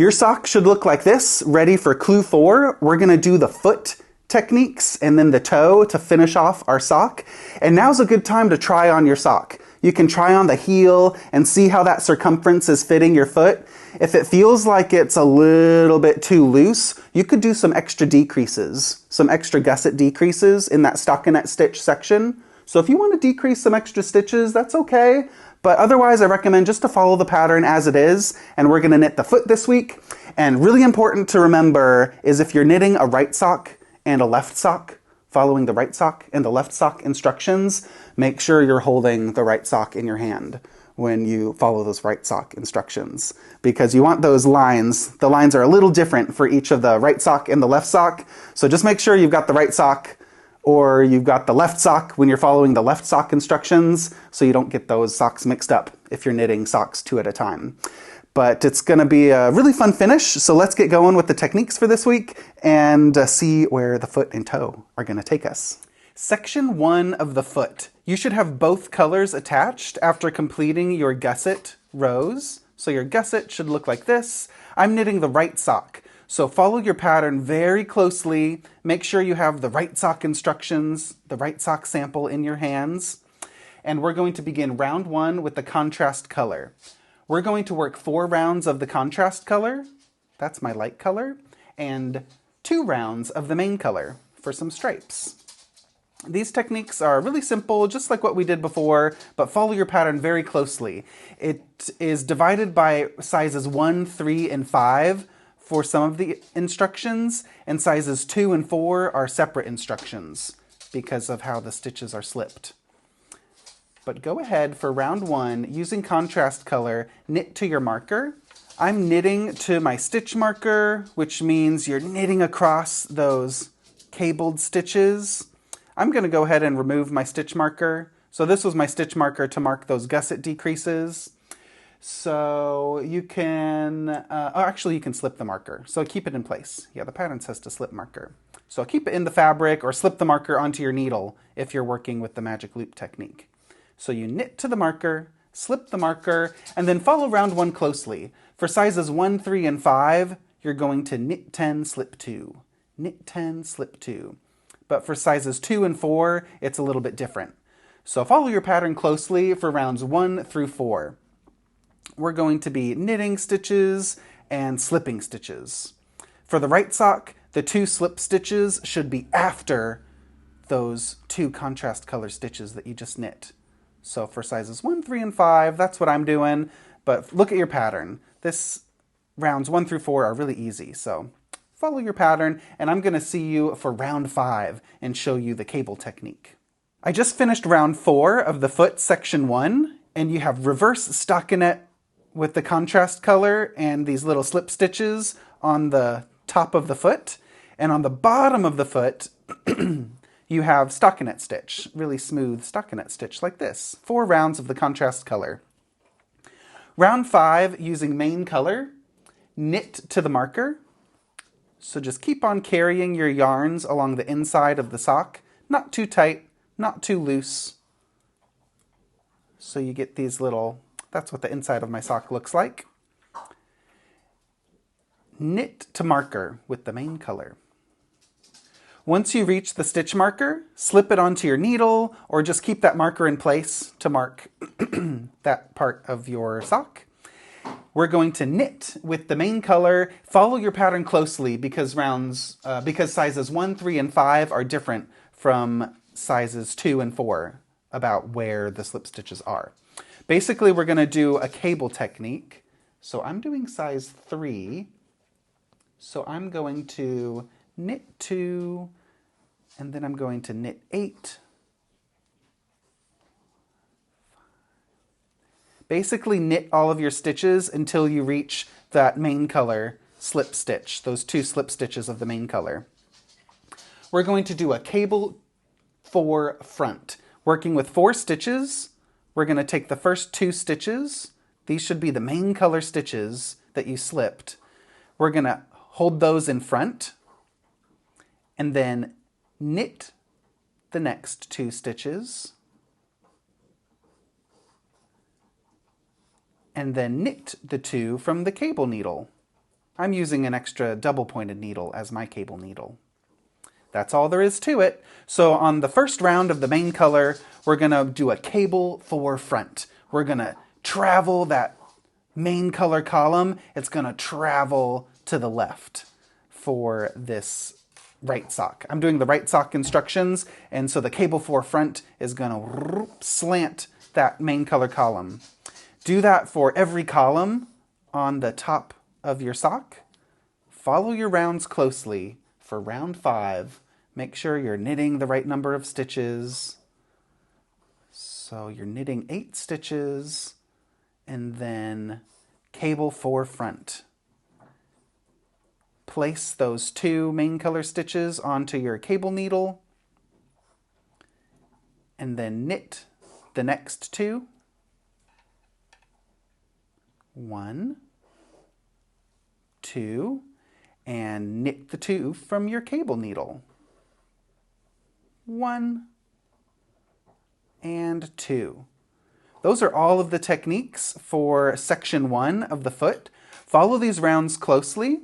Your sock should look like this, ready for clue 4. We're going to do the foot techniques and then the toe to finish off our sock. And now's a good time to try on your sock. You can try on the heel and see how that circumference is fitting your foot. If it feels like it's a little bit too loose, you could do some extra decreases, some extra gusset decreases in that stockinette stitch section. So if you want to decrease some extra stitches, that's okay. But otherwise, I recommend just to follow the pattern as it is. And we're going to knit the foot this week. And really important to remember is if you're knitting a right sock and a left sock, following the right sock and the left sock instructions, make sure you're holding the right sock in your hand when you follow those right sock instructions, because you want those lines. The lines are a little different for each of the right sock and the left sock. So just make sure you've got the right sock or you've got the left sock when you're following the left sock instructions, so you don't get those socks mixed up if you're knitting socks 2 at a time. But it's going to be a really fun finish, so let's get going with the techniques for this week and see where the foot and toe are going to take us. Section 1 of the foot. You should have both colors attached after completing your gusset rows. So your gusset should look like this. I'm knitting the right sock. So follow your pattern very closely. Make sure you have the right sock instructions, the right sock sample in your hands. And we're going to begin round 1 with the contrast color. We're going to work 4 rounds of the contrast color. That's my light color. And 2 rounds of the main color for some stripes. These techniques are really simple, just like what we did before, but follow your pattern very closely. It is divided by sizes 1, 3, and 5 for some of the instructions, and sizes 2 and 4 are separate instructions because of how the stitches are slipped. But go ahead for round 1, using contrast color, knit to your marker. I'm knitting to my stitch marker, which means you're knitting across those cabled stitches. I'm going to go ahead and remove my stitch marker. So this was my stitch marker to mark those gusset decreases. So you can, actually you can slip the marker. So keep it in place. Yeah, the pattern says to slip marker. So keep it in the fabric or slip the marker onto your needle if you're working with the magic loop technique. So you knit to the marker, slip the marker, and then follow round 1 closely. For sizes 1, 3, and 5, you're going to knit 10, slip 2. Knit 10, slip 2. But for sizes 2 and 4, it's a little bit different. So follow your pattern closely for rounds 1 through 4. We're going to be knitting stitches and slipping stitches. For the right sock, the 2 slip stitches should be after those 2 contrast color stitches that you just knit. So for sizes 1, 3, and 5, that's what I'm doing. But look at your pattern. This rounds 1 through 4 are really easy. So follow your pattern, and I'm going to see you for round 5 and show you the cable technique. I just finished round 4 of the foot section 1, and you have reverse stockinette with the contrast color and these little slip stitches on the top of the foot. And on the bottom of the foot, you have stockinette stitch, really smooth stockinette stitch like this. 4 rounds of the contrast color. Round 5, using main color, knit to the marker. So just keep on carrying your yarns along the inside of the sock. Not too tight, not too loose. So you get these little, that's what the inside of my sock looks like. Knit to marker with the main color. Once you reach the stitch marker, slip it onto your needle or just keep that marker in place to mark that part of your sock. We're going to knit with the main color. Follow your pattern closely because sizes 1, 3, and 5 are different from sizes 2 and 4 about where the slip stitches are. Basically, we're going to do a cable technique. So I'm doing size 3. So I'm going to knit 2, and then I'm going to knit 8. Basically knit all of your stitches until you reach that main color slip stitch, those 2 slip stitches of the main color. We're going to do a cable 4 front. Working with 4 stitches, we're going to take the first 2 stitches. These should be the main color stitches that you slipped. We're going to hold those in front and then knit the next 2 stitches. And then knit the 2 from the cable needle. I'm using an extra double-pointed needle as my cable needle. That's all there is to it. So on the first round of the main color, we're going to do a cable for front. We're going to travel that main color column. It's going to travel to the left for this right sock. I'm doing the right sock instructions, and so the cable for front is going to slant that main color column. Do that for every column on the top of your sock. Follow your rounds closely. For round 5, make sure you're knitting the right number of stitches. So you're knitting 8 stitches and then cable for front. Place those 2 main color stitches onto your cable needle and then knit the next 2. 1, 2, and knit the 2 from your cable needle. 1 and 2. Those are all of the techniques for section 1 of the foot. Follow these rounds closely.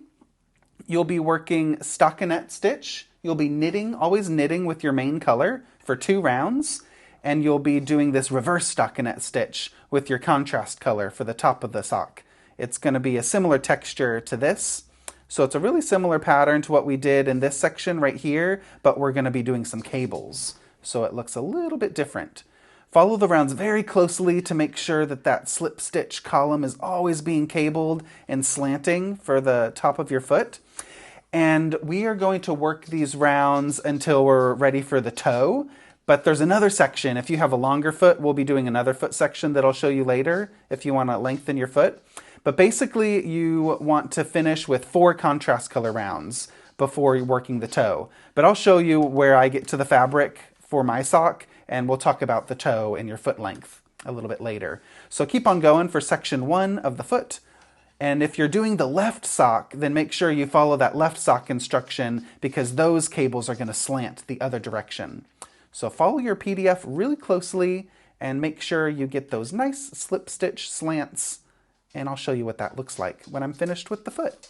You'll be working stockinette stitch. You'll be knitting, always knitting with your main color for 2 rounds. And you'll be doing this reverse stockinette stitch with your contrast color for the top of the sock. It's going to be a similar texture to this. So it's a really similar pattern to what we did in this section right here, but we're going to be doing some cables. So it looks a little bit different. Follow the rounds very closely to make sure that that slip stitch column is always being cabled and slanting for the top of your foot. And we are going to work these rounds until we're ready for the toe. But there's another section. If you have a longer foot, we'll be doing another foot section that I'll show you later if you want to lengthen your foot. But basically, you want to finish with 4 contrast color rounds before you're working the toe. But I'll show you where I get to the fabric for my sock, and we'll talk about the toe and your foot length a little bit later. So keep on going for section 1 of the foot. And if you're doing the left sock, then make sure you follow that left sock instruction because those cables are going to slant the other direction. So follow your PDF really closely and make sure you get those nice slip stitch slants, and I'll show you what that looks like when I'm finished with the foot.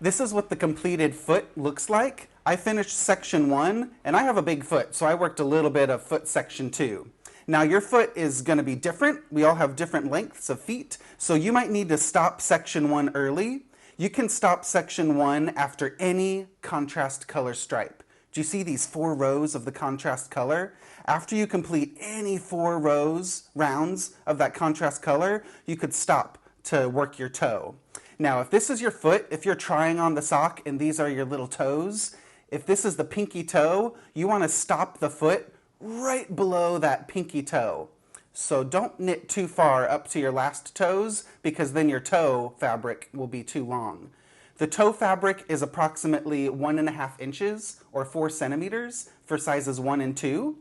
This is what the completed foot looks like. I finished section 1, and I have a big foot, so I worked a little bit of foot section 2. Now your foot is going to be different. We all have different lengths of feet, so you might need to stop section 1 early. You can stop section 1 after any contrast color stripe. Do you see these 4 rows of the contrast color? After you complete any 4 rounds of that contrast color, you could stop to work your toe. Now, if this is your foot, if you're trying on the sock and these are your little toes, if this is the pinky toe, you want to stop the foot right below that pinky toe. So don't knit too far up to your last toes because then your toe fabric will be too long. The toe fabric is approximately 1.5 inches or 4 centimeters for sizes 1 and 2.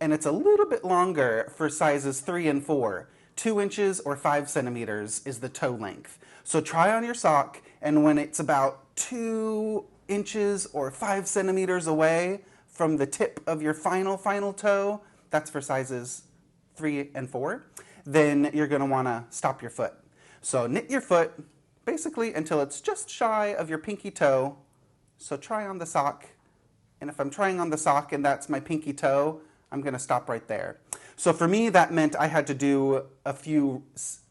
And it's a little bit longer for sizes 3 and 4. 2 inches or 5 centimeters is the toe length. So try on your sock, and when it's about 2 inches or 5 centimeters away from the tip of your final toe, that's for sizes 3 and 4, then you're going to want to stop your foot. So knit your foot basically until it's just shy of your pinky toe. So try on the sock, and if I'm trying on the sock and that's my pinky toe, I'm going to stop right there. So for me, that meant I had to do a few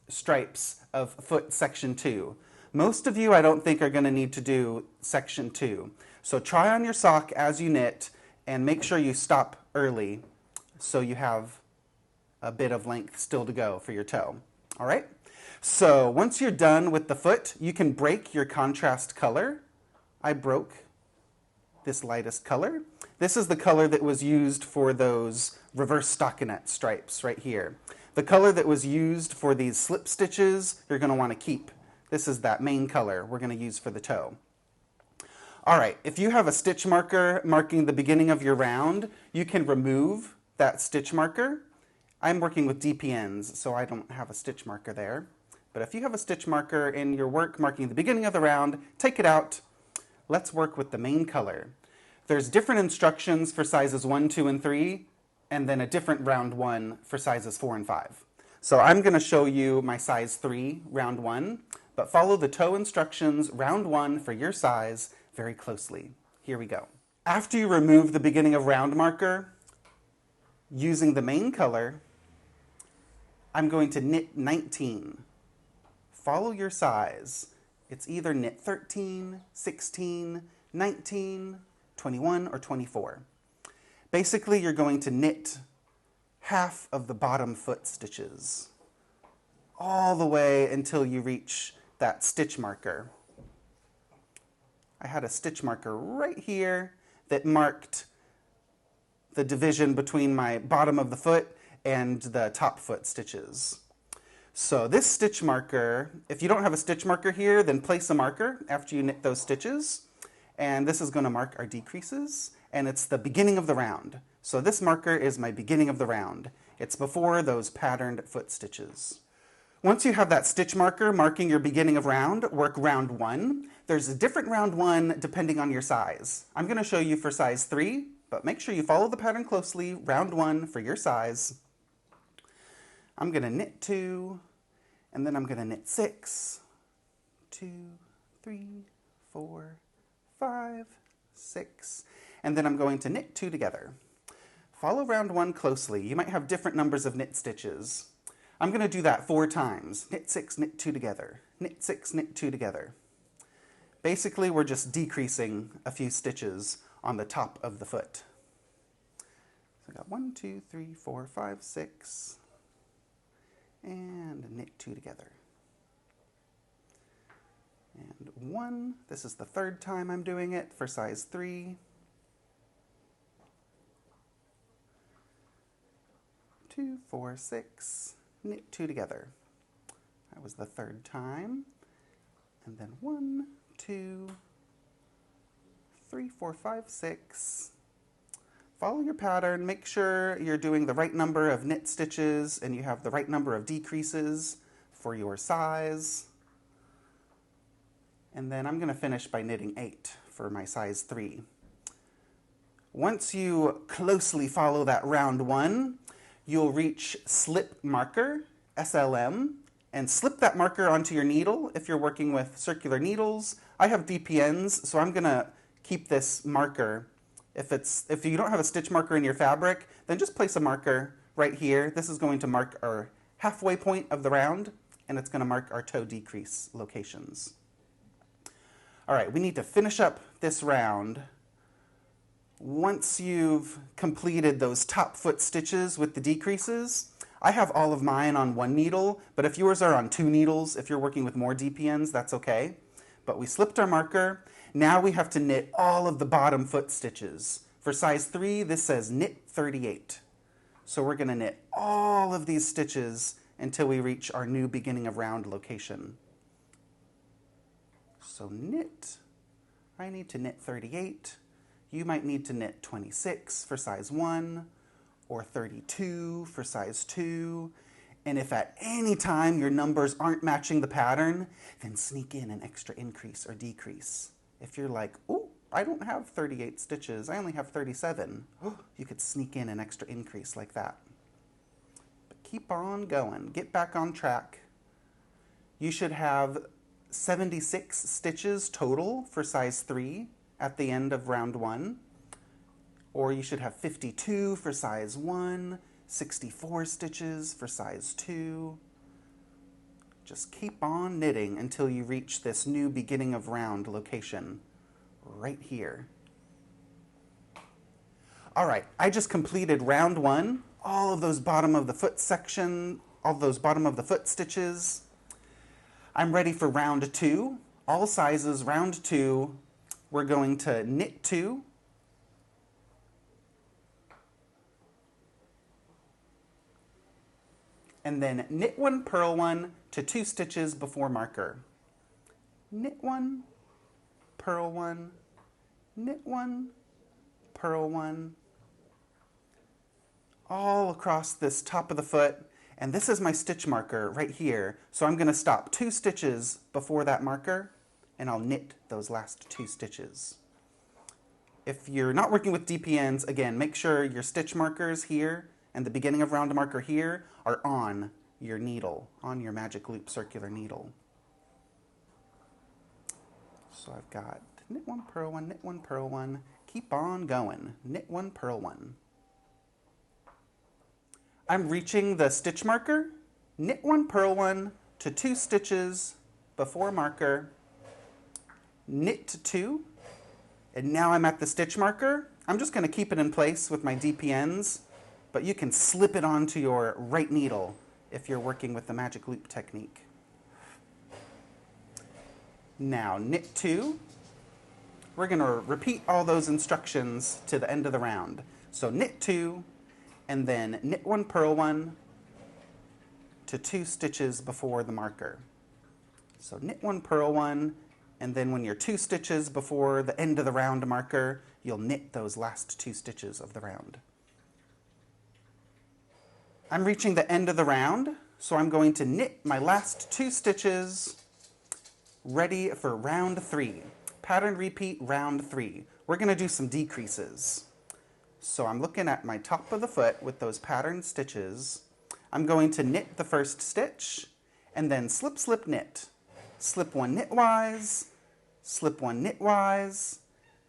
stripes of foot section 2. Most of you, I don't think, are going to need to do section 2. So try on your sock as you knit and make sure you stop early so you have a bit of length still to go for your toe. All right? So once you're done with the foot, you can break your contrast color. I broke this lightest color. This is the color that was used for those reverse stockinette stripes right here. The color that was used for these slip stitches, you're going to want to keep. This is that main color we're going to use for the toe. All right, if you have a stitch marker marking the beginning of your round, you can remove that stitch marker. I'm working with DPNs, so I don't have a stitch marker there. But if you have a stitch marker in your work marking the beginning of the round, take it out. Let's work with the main color. There's different instructions for sizes 1, 2, and 3, and then a different round 1 for sizes 4 and 5. So I'm going to show you my size 3 round 1, but follow the toe instructions, round 1 for your size, very closely. Here we go. After you remove the beginning of round marker, using the main color, I'm going to knit 19. Follow your size. It's either knit 13, 16, 19, 21, or 24. Basically, you're going to knit half of the bottom foot stitches all the way until you reach that stitch marker. I had a stitch marker right here that marked the division between my bottom of the foot and the top foot stitches. So this stitch marker, if you don't have a stitch marker here, then place a marker after you knit those stitches. And this is going to mark our decreases, and it's the beginning of the round. So this marker is my beginning of the round. It's before those patterned foot stitches. Once you have that stitch marker marking your beginning of round, work round 1. There's a different round 1 depending on your size. I'm going to show you for size 3, but make sure you follow the pattern closely, round 1 for your size. I'm going to knit 2, and then I'm going to knit 6, 2, 3, 4, 5, 6, and then I'm going to knit 2 together. Follow round 1 closely. You might have different numbers of knit stitches. I'm going to do that 4 times. Knit 6, knit 2 together. Knit 6, knit 2 together. Basically, we're just decreasing a few stitches on the top of the foot. So I got 1, 2, 3, 4, 5, 6, and knit 2 together. And 1, this is the 3rd time I'm doing it for size 3. 2, 4, 6, knit 2 together. That was the 3rd time. And then 1, 2, 3, 4, 5, 6. Follow your pattern. Make sure you're doing the right number of knit stitches and you have the right number of decreases for your size. And then I'm going to finish by knitting 8 for my size 3. Once you closely follow that round 1, you'll reach slip marker, SLM, and slip that marker onto your needle if you're working with circular needles. I have DPNs, so I'm going to keep this marker. If you don't have a stitch marker in your fabric, then just place a marker right here. This is going to mark our halfway point of the round, and it's going to mark our toe decrease locations. All right, we need to finish up this round. Once you've completed those top foot stitches with the decreases, I have all of mine on 1 needle, but if yours are on 2 needles, if you're working with more DPNs, that's okay. But we slipped our marker. Now we have to knit all of the bottom foot stitches. For size 3, this says knit 38. So we're going to knit all of these stitches until we reach our new beginning of round location. So knit, I need to knit 38. You might need to knit 26 for size 1, or 32 for size 2. And if at any time your numbers aren't matching the pattern, then sneak in an extra increase or decrease. If you're like, oh, I don't have 38 stitches, I only have 37, you could sneak in an extra increase like that. But keep on going, get back on track. You should have 76 stitches total for size 3 at the end of round 1. Or you should have 52 for size 1, 64 stitches for size 2. Just keep on knitting until you reach this new beginning of round location right here. All right, I just completed round 1, all of those bottom of the foot section, all those bottom of the foot stitches. I'm ready for round 2, all sizes, round 2. We're going to knit 2, and then knit 1, purl 1 to 2 stitches before marker. Knit 1, purl 1, knit 1, purl 1, all across this top of the foot. And this is my stitch marker right here. So I'm going to stop 2 stitches before that marker, and I'll knit those last 2 stitches. If you're not working with DPNs, again, make sure your stitch markers here and the beginning of round marker here are on your needle, on your magic loop circular needle. So I've got knit one, purl one, knit one, purl one. Keep on going. Knit one, purl one. I'm reaching the stitch marker. Knit one, purl one to 2 stitches before marker. Knit 2. And now I'm at the stitch marker. I'm just going to keep it in place with my DPNs, but you can slip it onto your right needle if you're working with the magic loop technique. Now knit 2. We're going to repeat all those instructions to the end of the round. So knit 2, and then knit 1, purl 1 to 2 stitches before the marker. So knit 1, purl 1, and then when you're 2 stitches before the end of the round marker, you'll knit those last 2 stitches of the round. I'm reaching the end of the round, so I'm going to knit my last 2 stitches, ready for round 3. Pattern repeat, round 3. We're going to do some decreases. So I'm looking at my top of the foot with those pattern stitches. I'm going to knit the first stitch, and then slip, slip, knit. Slip 1 knitwise, slip 1 knitwise,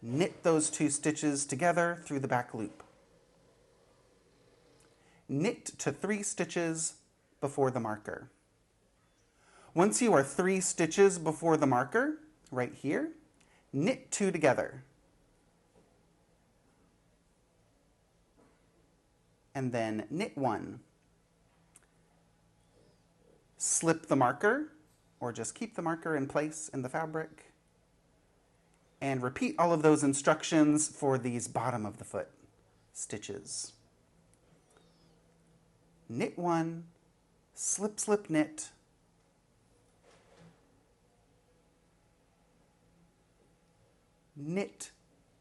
knit those 2 stitches together through the back loop. Knit to 3 stitches before the marker. Once you are 3 stitches before the marker, right here, knit 2 together. And then knit 1. Slip the marker, or just keep the marker in place in the fabric. And repeat all of those instructions for these bottom of the foot stitches. Knit 1, slip, slip, knit. Knit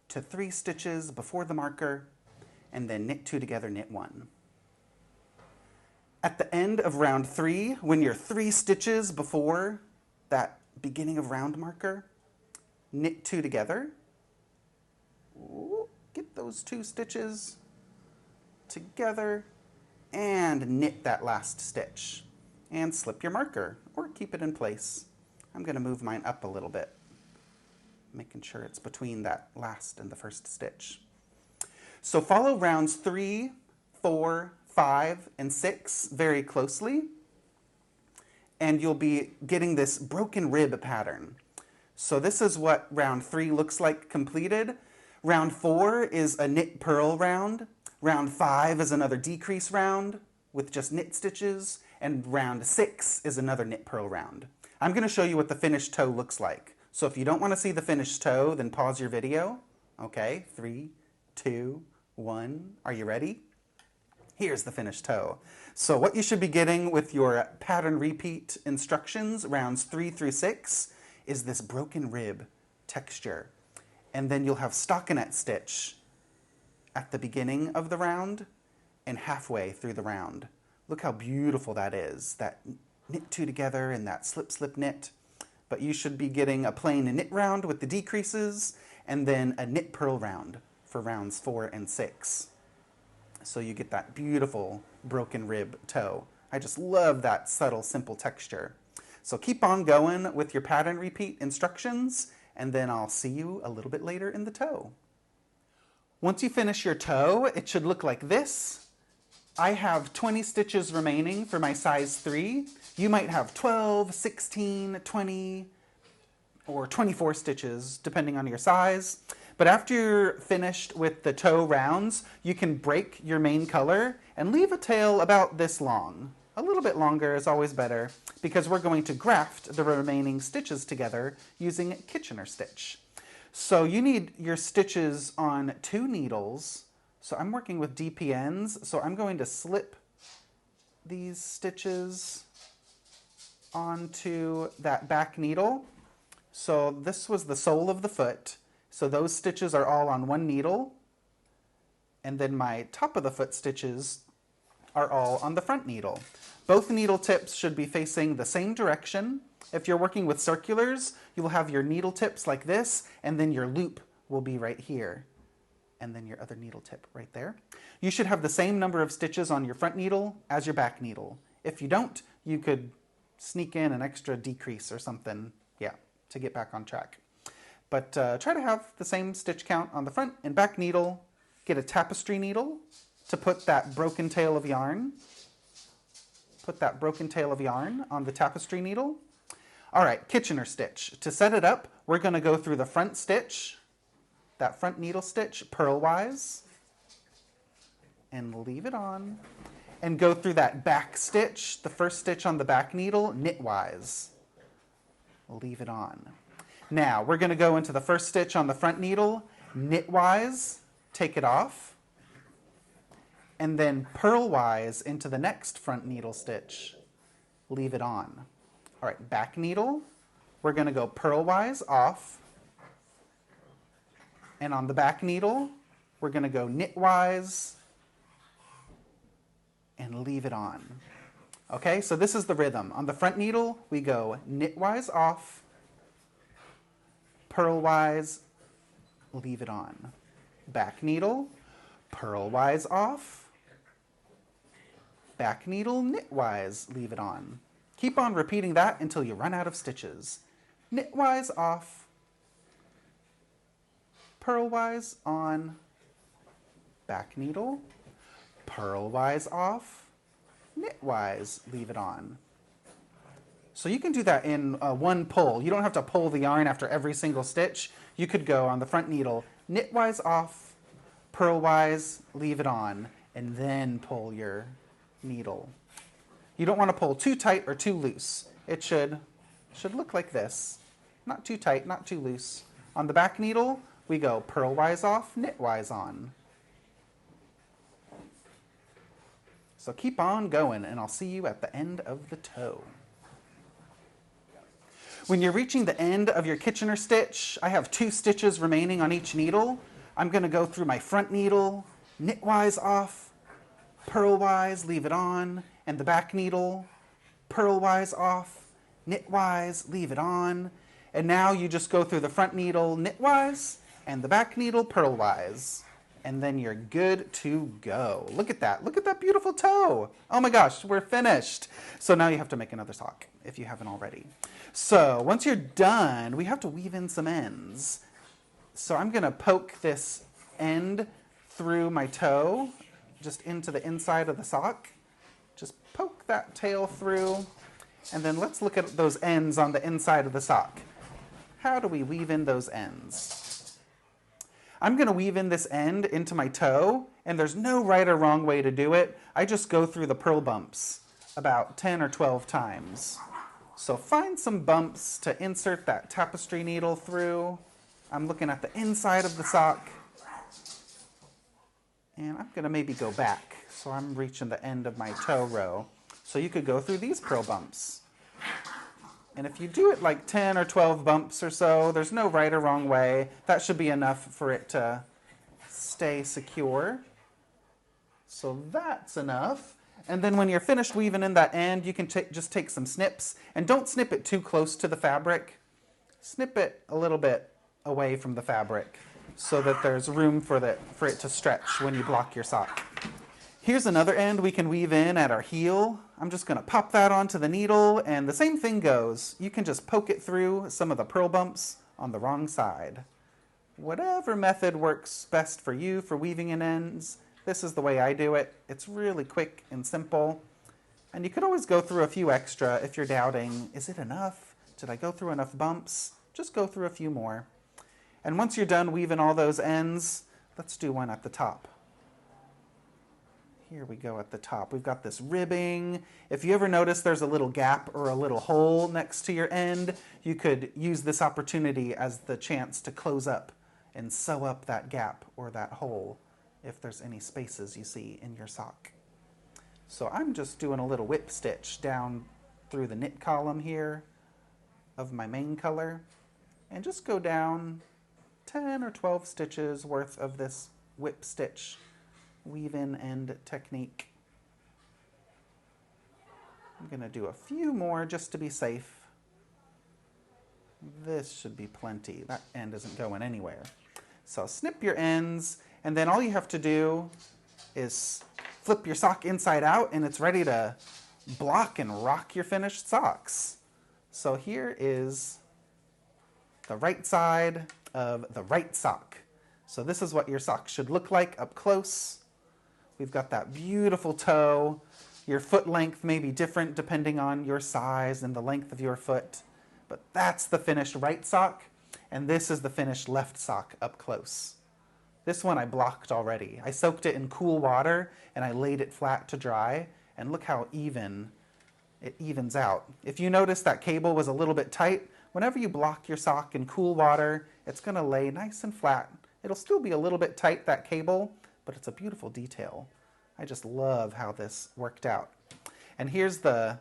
to 3 stitches before the marker, and then knit 2 together, knit 1. At the end of round 3, when you're 3 stitches before that beginning of round marker, knit 2 together. Get those 2 stitches together and knit that last stitch. And slip your marker, or keep it in place. I'm going to move mine up a little bit, making sure it's between that last and the first stitch. So follow rounds 3, 4, 5, and 6 very closely, and you'll be getting this broken rib pattern. So this is what round 3 looks like completed. Round 4 is a knit purl round. Round 5 is another decrease round with just knit stitches, and round 6 is another knit purl round. I'm going to show you what the finished toe looks like. So if you don't want to see the finished toe, then pause your video. Okay, 3, 2, 1. Are you ready? Here's the finished toe. So what you should be getting with your pattern repeat instructions, rounds 3 through 6, is this broken rib texture. And then you'll have stockinette stitch at the beginning of the round and halfway through the round. Look how beautiful that is, that knit 2 together and that slip, slip, knit. But you should be getting a plain knit round with the decreases, and then a knit purl round for rounds 4 and 6. So you get that beautiful broken rib toe. I just love that subtle, simple texture. So keep on going with your pattern repeat instructions, and then I'll see you a little bit later in the toe. Once you finish your toe, it should look like this. I have 20 stitches remaining for my size 3. You might have 12, 16, 20, or 24 stitches, depending on your size. But after you're finished with the toe rounds, you can break your main color and leave a tail about this long. A little bit longer is always better, because we're going to graft the remaining stitches together using Kitchener stitch. So you need your stitches on 2 needles. So I'm working with DPNs, so I'm going to slip these stitches onto that back needle. So this was the sole of the foot. So those stitches are all on 1 needle. And then my top of the foot stitches are all on the front needle. Both needle tips should be facing the same direction. If you're working with circulars, you will have your needle tips like this, and then your loop will be right here. And then your other needle tip right there. You should have the same number of stitches on your front needle as your back needle. If you don't, you could sneak in an extra decrease or something, yeah, to get back on track. But try to have the same stitch count on the front and back needle. Get a tapestry needle to put that broken tail of yarn. Put that broken tail of yarn on the tapestry needle. All right, Kitchener stitch. To set it up, we're going to go through the front stitch, that front needle stitch, purlwise, and leave it on. And go through that back stitch, the first stitch on the back needle, knitwise. Leave it on. Now, we're going to go into the first stitch on the front needle, knitwise, take it off, and then purlwise into the next front needle stitch, leave it on. All right, back needle, we're going to go purlwise off, and on the back needle, we're going to go knitwise and leave it on. Okay, so this is the rhythm. On the front needle, we go knitwise off, purlwise, leave it on. Back needle, purlwise off, back needle, knitwise, leave it on. Keep on repeating that until you run out of stitches. Knitwise off, purlwise on, back needle, purlwise off, knitwise, leave it on. So you can do that in one pull. You don't have to pull the yarn after every single stitch. You could go on the front needle, knitwise off, purlwise, leave it on, and then pull your needle. You don't want to pull too tight or too loose. It should look like this. Not too tight, not too loose. On the back needle, we go purlwise off, knitwise on. So keep on going, and I'll see you at the end of the toe. When you're reaching the end of your Kitchener stitch, I have 2 stitches remaining on each needle. I'm going to go through my front needle, knitwise off, purlwise, leave it on, and the back needle, purlwise off, knitwise, leave it on. And now you just go through the front needle knitwise and the back needle purlwise. And then you're good to go. Look at that. Look at that beautiful toe. Oh my gosh, we're finished. So now you have to make another sock if you haven't already. So once you're done, we have to weave in some ends. So I'm going to poke this end through my toe, just into the inside of the sock. Just poke that tail through. And then let's look at those ends on the inside of the sock. How do we weave in those ends? I'm going to weave in this end into my toe, and there's no right or wrong way to do it. I just go through the purl bumps about 10 or 12 times. So find some bumps to insert that tapestry needle through. I'm looking at the inside of the sock, and I'm going to maybe go back. So I'm reaching the end of my toe row. So you could go through these purl bumps. And if you do it like 10 or 12 bumps or so, there's no right or wrong way. That should be enough for it to stay secure. So that's enough. And then when you're finished weaving in that end, you can just take some snips. And don't snip it too close to the fabric. Snip it a little bit away from the fabric so that there's room for it to stretch when you block your sock. Here's another end we can weave in at our heel. I'm just going to pop that onto the needle, and the same thing goes. You can just poke it through some of the purl bumps on the wrong side. Whatever method works best for you for weaving in ends, this is the way I do it. It's really quick and simple. And you could always go through a few extra if you're doubting, is it enough? Did I go through enough bumps? Just go through a few more. And once you're done weaving all those ends, let's do one at the top. Here we go at the top. We've got this ribbing. If you ever notice there's a little gap or a little hole next to your end, you could use this opportunity as the chance to close up and sew up that gap or that hole if there's any spaces you see in your sock. So I'm just doing a little whip stitch down through the knit column here of my main color, and just go down 10 or 12 stitches worth of this whip stitch weave in end technique. I'm going to do a few more just to be safe. This should be plenty. That end isn't going anywhere. So snip your ends, and then all you have to do is flip your sock inside out, and it's ready to block and rock your finished socks. So here is the right side of the right sock. So this is what your sock should look like up close. We've got that beautiful toe. Your foot length may be different depending on your size and the length of your foot, but that's the finished right sock, and this is the finished left sock up close. This one I blocked already. I soaked it in cool water and I laid it flat to dry, and look how it evens out. If you notice that cable was a little bit tight, whenever you block your sock in cool water, it's going to lay nice and flat. It'll still be a little bit tight, that cable, but it's a beautiful detail. I just love how this worked out. And here's I'll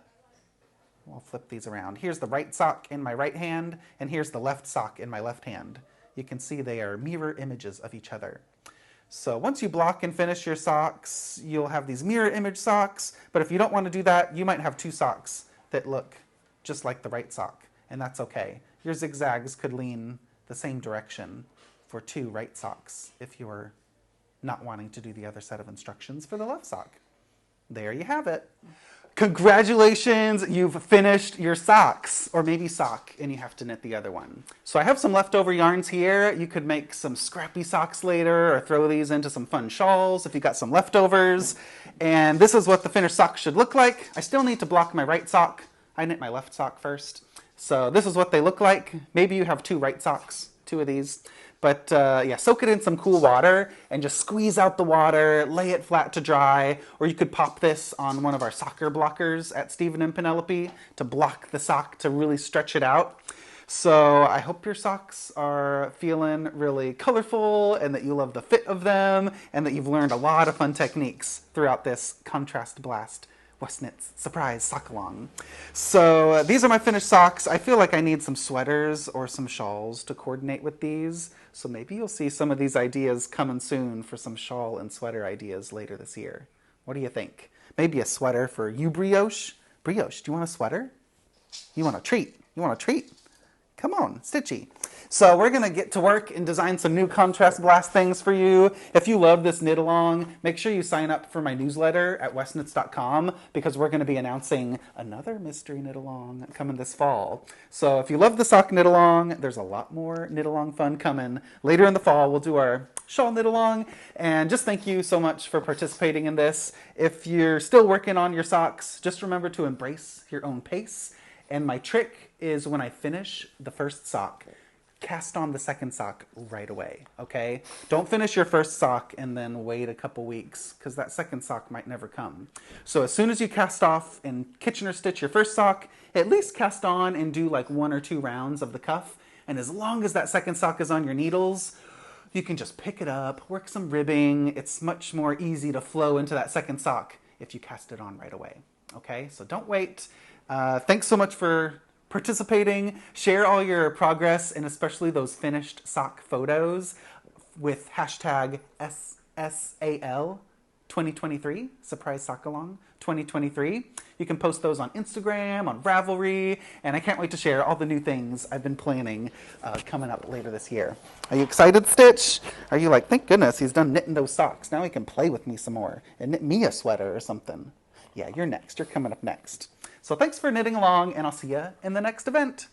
flip these around. Here's the right sock in my right hand, and here's the left sock in my left hand. You can see they are mirror images of each other. So once you block and finish your socks, you'll have these mirror image socks, but if you don't want to do that, you might have two socks that look just like the right sock, and that's okay. Your zigzags could lean the same direction for two right socks if you're not wanting to do the other set of instructions for the left sock. There you have it. Congratulations, you've finished your socks, or maybe sock, and you have to knit the other one. So I have some leftover yarns here. You could make some scrappy socks later, or throw these into some fun shawls if you got some leftovers. And this is what the finished sock should look like. I still need to block my right sock. I knit my left sock first. So this is what they look like. Maybe you have two right socks, two of these. But yeah, soak it in some cool water and just squeeze out the water, lay it flat to dry, or you could pop this on one of our soccer blockers at Stephen and Penelope to block the sock to really stretch it out. So I hope your socks are feeling really colorful and that you love the fit of them and that you've learned a lot of fun techniques throughout this Contrast Blast Westknit's surprise sock along. So these are my finished socks. I feel like I need some sweaters or some shawls to coordinate with these. So maybe you'll see some of these ideas coming soon for some shawl and sweater ideas later this year. What do you think? Maybe a sweater for you, Brioche? Brioche, do you want a sweater? You want a treat? You want a treat? Come on, Stitchy. So we're going to get to work and design some new Contrast Blast things for you. If you love this knit along, make sure you sign up for my newsletter at westknits.com because we're going to be announcing another mystery knit along coming this fall. So if you love the sock knit along, there's a lot more knit along fun coming. Later in the fall, we'll do our shawl knit along. And just thank you so much for participating in this. If you're still working on your socks, just remember to embrace your own pace. And my trick is when I finish the first sock, cast on the second sock right away, okay? Don't finish your first sock and then wait a couple weeks because that second sock might never come. So as soon as you cast off and Kitchener stitch your first sock, at least cast on and do like 1 or 2 rounds of the cuff. And as long as that second sock is on your needles, you can just pick it up, work some ribbing. It's much more easy to flow into that second sock if you cast it on right away, okay? So don't wait. Thanks so much for participating. Share all your progress and especially those finished sock photos with hashtag SSAL 2023, Surprise Sock Along 2023. You can post those on Instagram, on Ravelry, and I can't wait to share all the new things I've been planning coming up later this year. Are you excited, Stitch? Are you like, thank goodness he's done knitting those socks. Now he can play with me some more and knit me a sweater or something. Yeah, you're next. You're coming up next. So thanks for knitting along, and I'll see you in the next event.